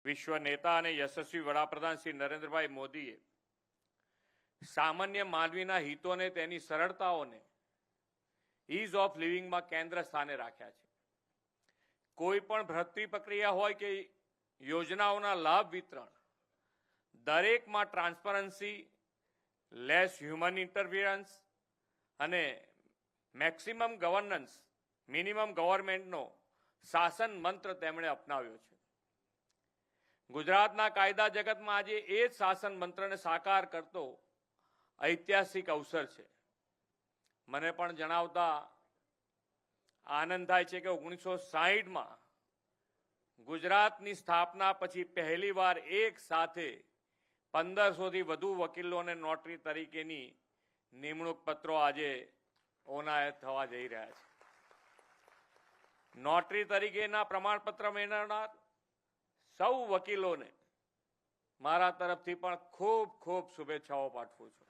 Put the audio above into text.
વિશ્વ નેતા અને યશસ્વી વડાપ્રધાન શ્રી નરેન્દ્રભાઈ મોદીએ સામાન્ય માનવીના હિતોને તેની સરળતાઓને ઇઝ ઓફ લિવિંગમાં કેન્દ્ર સ્થાને રાખ્યા છે. કોઈ પણ ભરતી પ્રક્રિયા હોય કે યોજનાઓના લાભ વિતરણ દરેકમાં ટ્રાન્સપરન્સી, લેસ હ્યુમન ઇન્ટરફિયરન્સ અને મેક્સિમમ ગવર્નન્સ, મિનિમમ ગવર્મેન્ટનો શાસન મંત્ર તેમણે અપનાવ્યો છે. ગુજરાતના કાયદા જગતમાં આજે એ જ શાસન મંત્રને સાકાર કરતો ઐતિહાસિક અવસર છે. મને પણ જણાવતા આનંદ થાય છે કે 1960માં ગુજરાતની સ્થાપના પછી પહેલીવાર એક સાથે 1500થી વધુ વકીલોને નોટરી તરીકેની નિમણૂક પત્રો આજે એનાયત થવા જઈ રહ્યા છે. નોટરી તરીકેના પ્રમાણપત્ર મેળવનાર સૌ વકીલોને મારા તરફથી પણ ખૂબ ખૂબ શુભેચ્છાઓ પાઠવું છું.